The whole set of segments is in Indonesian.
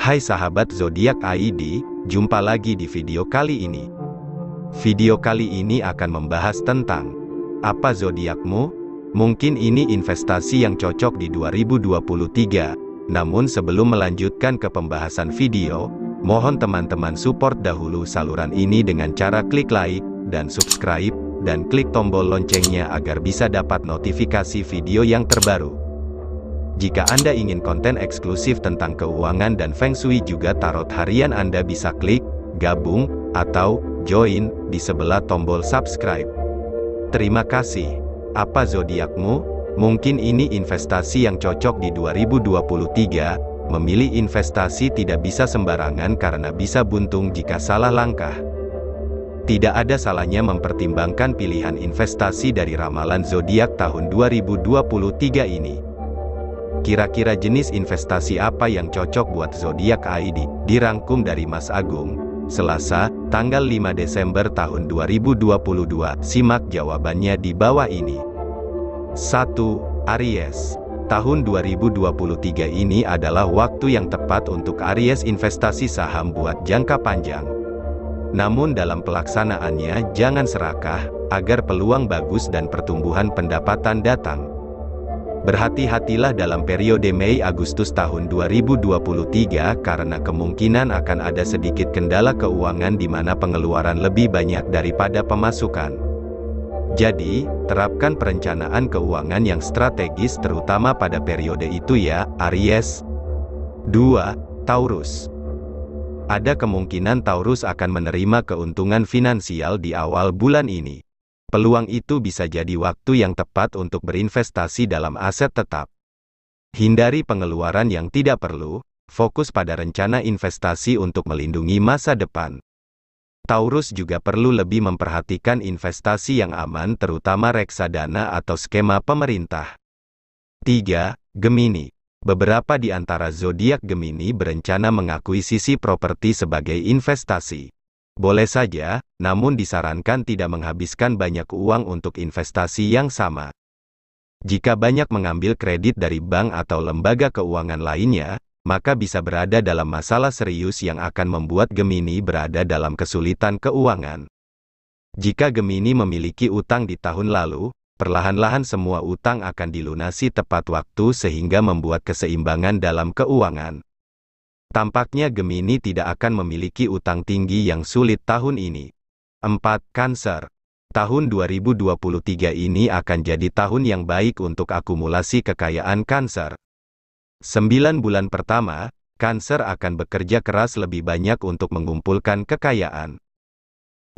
Hai sahabat Zodiak ID, jumpa lagi di video kali ini. Video kali ini akan membahas tentang apa zodiakmu? Mungkin ini investasi yang cocok di 2023. Namun sebelum melanjutkan ke pembahasan video, mohon teman-teman support dahulu saluran ini dengan cara klik like dan subscribe, dan klik tombol loncengnya agar bisa dapat notifikasi video yang terbaru. Jika Anda ingin konten eksklusif tentang keuangan dan Feng Shui juga tarot harian, Anda bisa klik gabung atau join di sebelah tombol subscribe. Terima kasih. Apa zodiakmu? Mungkin ini investasi yang cocok di 2023. Memilih investasi tidak bisa sembarangan karena bisa buntung jika salah langkah. Tidak ada salahnya mempertimbangkan pilihan investasi dari ramalan zodiak tahun 2023 ini. Kira-kira jenis investasi apa yang cocok buat zodiak ID? Dirangkum dari Mas Agung, Selasa, tanggal 5 Desember tahun 2022. Simak jawabannya di bawah ini. 1. Aries. Tahun 2023 ini adalah waktu yang tepat untuk Aries investasi saham buat jangka panjang. Namun dalam pelaksanaannya jangan serakah, agar peluang bagus dan pertumbuhan pendapatan datang. Berhati-hatilah dalam periode Mei-Agustus tahun 2023 karena kemungkinan akan ada sedikit kendala keuangan di mana pengeluaran lebih banyak daripada pemasukan. Jadi, terapkan perencanaan keuangan yang strategis terutama pada periode itu ya, Aries. 2. Taurus. Ada kemungkinan Taurus akan menerima keuntungan finansial di awal bulan ini. Peluang itu bisa jadi waktu yang tepat untuk berinvestasi dalam aset tetap. Hindari pengeluaran yang tidak perlu, fokus pada rencana investasi untuk melindungi masa depan. Taurus juga perlu lebih memperhatikan investasi yang aman terutama reksadana atau skema pemerintah. 3. Gemini. Beberapa di antara zodiak Gemini berencana mengakuisisi properti sebagai investasi. Boleh saja, namun disarankan tidak menghabiskan banyak uang untuk investasi yang sama. Jika banyak mengambil kredit dari bank atau lembaga keuangan lainnya, maka bisa berada dalam masalah serius yang akan membuat Gemini berada dalam kesulitan keuangan. Jika Gemini memiliki utang di tahun lalu, perlahan-lahan semua utang akan dilunasi tepat waktu sehingga membuat keseimbangan dalam keuangan. Tampaknya Gemini tidak akan memiliki utang tinggi yang sulit tahun ini. 4. Cancer. Tahun 2023 ini akan jadi tahun yang baik untuk akumulasi kekayaan Cancer. 9 bulan pertama, Cancer akan bekerja keras lebih banyak untuk mengumpulkan kekayaan.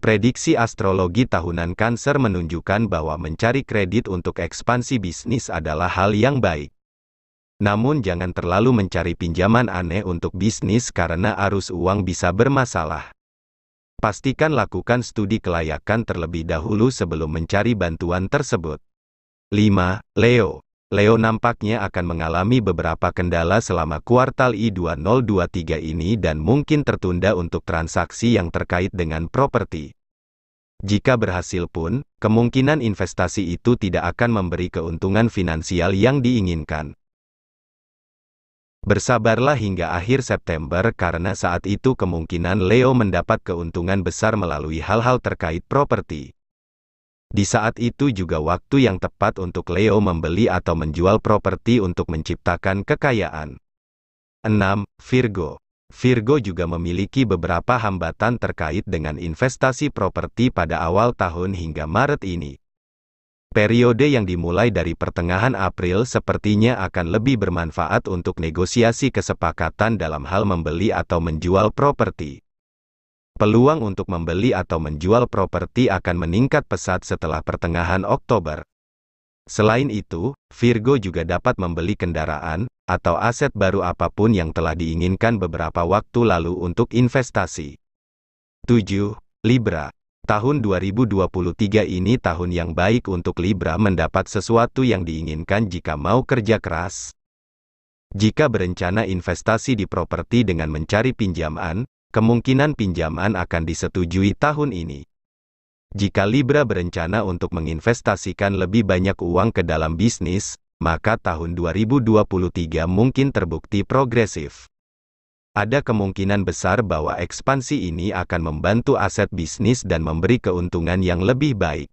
Prediksi astrologi tahunan Cancer menunjukkan bahwa mencari kredit untuk ekspansi bisnis adalah hal yang baik. Namun jangan terlalu mencari pinjaman aneh untuk bisnis karena arus uang bisa bermasalah. Pastikan lakukan studi kelayakan terlebih dahulu sebelum mencari bantuan tersebut. 5. Leo. Leo nampaknya akan mengalami beberapa kendala selama kuartal I 2023 ini dan mungkin tertunda untuk transaksi yang terkait dengan properti. Jika berhasil pun, kemungkinan investasi itu tidak akan memberi keuntungan finansial yang diinginkan. Bersabarlah hingga akhir September karena saat itu kemungkinan Leo mendapat keuntungan besar melalui hal-hal terkait properti. Di saat itu juga waktu yang tepat untuk Leo membeli atau menjual properti untuk menciptakan kekayaan. 6. Virgo. Virgo juga memiliki beberapa hambatan terkait dengan investasi properti pada awal tahun hingga Maret ini. Periode yang dimulai dari pertengahan April sepertinya akan lebih bermanfaat untuk negosiasi kesepakatan dalam hal membeli atau menjual properti. Peluang untuk membeli atau menjual properti akan meningkat pesat setelah pertengahan Oktober. Selain itu, Virgo juga dapat membeli kendaraan, atau aset baru apapun yang telah diinginkan beberapa waktu lalu untuk investasi. 7. Libra. Tahun 2023 ini tahun yang baik untuk Libra mendapat sesuatu yang diinginkan jika mau kerja keras. Jika berencana investasi di properti dengan mencari pinjaman, kemungkinan pinjaman akan disetujui tahun ini. Jika Libra berencana untuk menginvestasikan lebih banyak uang ke dalam bisnis, maka tahun 2023 mungkin terbukti progresif. Ada kemungkinan besar bahwa ekspansi ini akan membantu aset bisnis dan memberi keuntungan yang lebih baik.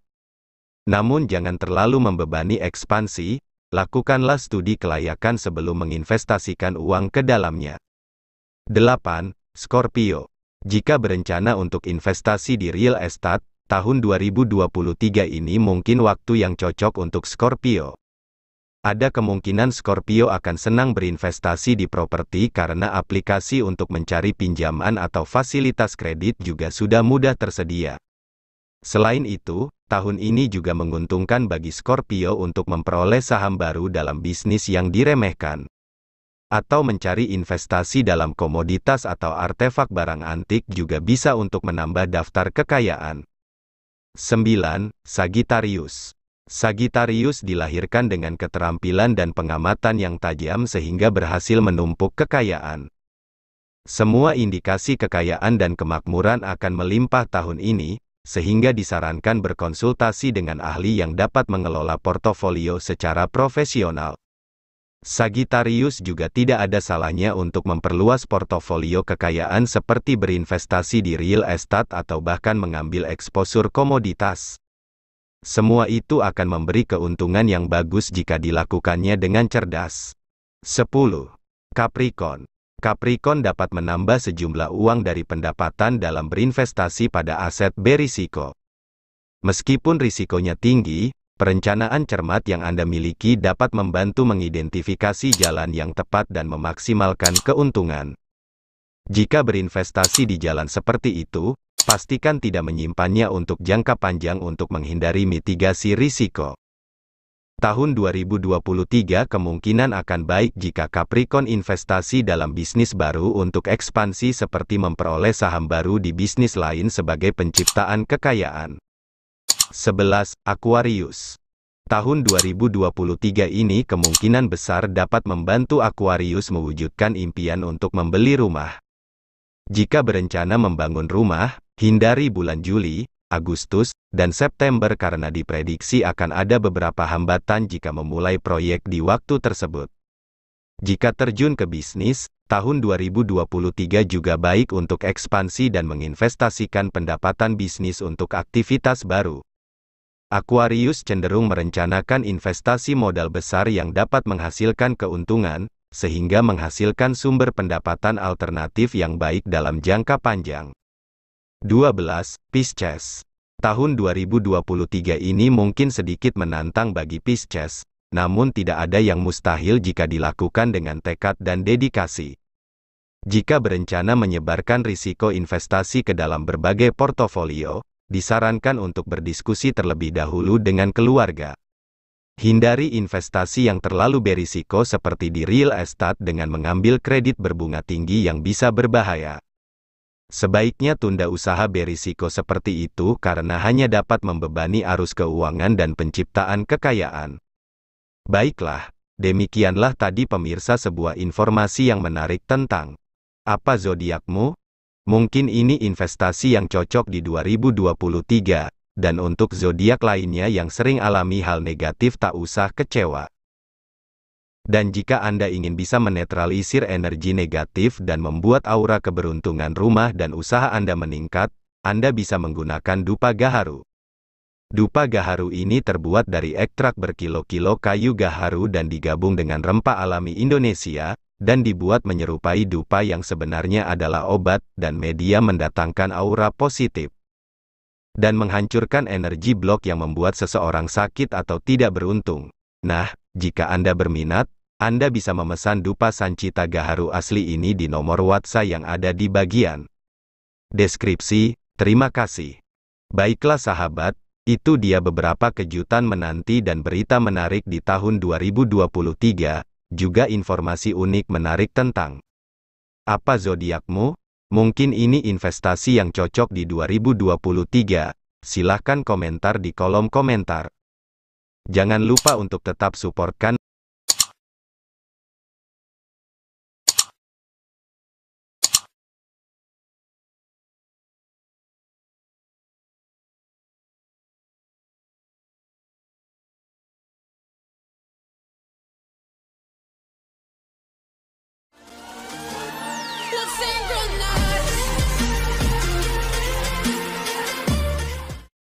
Namun jangan terlalu membebani ekspansi, lakukanlah studi kelayakan sebelum menginvestasikan uang ke dalamnya. 8. Scorpio. Jika berencana untuk investasi di real estate, tahun 2023 ini mungkin waktu yang cocok untuk Scorpio. Ada kemungkinan Scorpio akan senang berinvestasi di properti karena aplikasi untuk mencari pinjaman atau fasilitas kredit juga sudah mudah tersedia. Selain itu, tahun ini juga menguntungkan bagi Scorpio untuk memperoleh saham baru dalam bisnis yang diremehkan. Atau mencari investasi dalam komoditas atau artefak barang antik juga bisa untuk menambah daftar kekayaan. 9. Sagittarius. Sagittarius dilahirkan dengan keterampilan dan pengamatan yang tajam sehingga berhasil menumpuk kekayaan. Semua indikasi kekayaan dan kemakmuran akan melimpah tahun ini, sehingga disarankan berkonsultasi dengan ahli yang dapat mengelola portofolio secara profesional. Sagittarius juga tidak ada salahnya untuk memperluas portofolio kekayaan seperti berinvestasi di real estate atau bahkan mengambil eksposur komoditas. Semua itu akan memberi keuntungan yang bagus jika dilakukannya dengan cerdas. 10. Capricorn. Capricorn dapat menambah sejumlah uang dari pendapatan dalam berinvestasi pada aset berisiko. Meskipun risikonya tinggi, perencanaan cermat yang Anda miliki dapat membantu mengidentifikasi jalan yang tepat dan memaksimalkan keuntungan. Jika berinvestasi di jalan seperti itu, pastikan tidak menyimpannya untuk jangka panjang untuk menghindari mitigasi risiko. Tahun 2023 kemungkinan akan baik jika Capricorn investasi dalam bisnis baru untuk ekspansi seperti memperoleh saham baru di bisnis lain sebagai penciptaan kekayaan. 11. Aquarius. Tahun 2023 ini kemungkinan besar dapat membantu Aquarius mewujudkan impian untuk membeli rumah. Jika berencana membangun rumah, hindari bulan Juli, Agustus, dan September karena diprediksi akan ada beberapa hambatan jika memulai proyek di waktu tersebut. Jika terjun ke bisnis, tahun 2023 juga baik untuk ekspansi dan menginvestasikan pendapatan bisnis untuk aktivitas baru. Aquarius cenderung merencanakan investasi modal besar yang dapat menghasilkan keuntungan, sehingga menghasilkan sumber pendapatan alternatif yang baik dalam jangka panjang. 12. Pisces. Tahun 2023 ini mungkin sedikit menantang bagi Pisces, namun tidak ada yang mustahil jika dilakukan dengan tekad dan dedikasi. Jika berencana menyebarkan risiko investasi ke dalam berbagai portofolio, disarankan untuk berdiskusi terlebih dahulu dengan keluarga. Hindari investasi yang terlalu berisiko seperti di real estate dengan mengambil kredit berbunga tinggi yang bisa berbahaya. Sebaiknya tunda usaha berisiko seperti itu karena hanya dapat membebani arus keuangan dan penciptaan kekayaan. Baiklah, demikianlah tadi pemirsa sebuah informasi yang menarik tentang apa zodiakmu? Mungkin ini investasi yang cocok di 2023. Dan untuk zodiak lainnya yang sering alami hal negatif tak usah kecewa. Dan jika Anda ingin bisa menetralisir energi negatif dan membuat aura keberuntungan rumah dan usaha Anda meningkat, Anda bisa menggunakan dupa gaharu. Dupa gaharu ini terbuat dari ekstrak berkilo-kilo kayu gaharu dan digabung dengan rempah alami Indonesia, dan dibuat menyerupai dupa yang sebenarnya adalah obat dan media mendatangkan aura positif. Dan menghancurkan energi blok yang membuat seseorang sakit atau tidak beruntung. Nah, jika Anda berminat, Anda bisa memesan dupa Sancita Gaharu asli ini di nomor WhatsApp yang ada di bagian deskripsi. Terima kasih. Baiklah sahabat, itu dia beberapa kejutan menanti dan berita menarik di tahun 2023, juga informasi unik menarik tentang apa zodiakmu? Mungkin ini investasi yang cocok di 2023. Silahkan komentar di kolom komentar. Jangan lupa untuk tetap support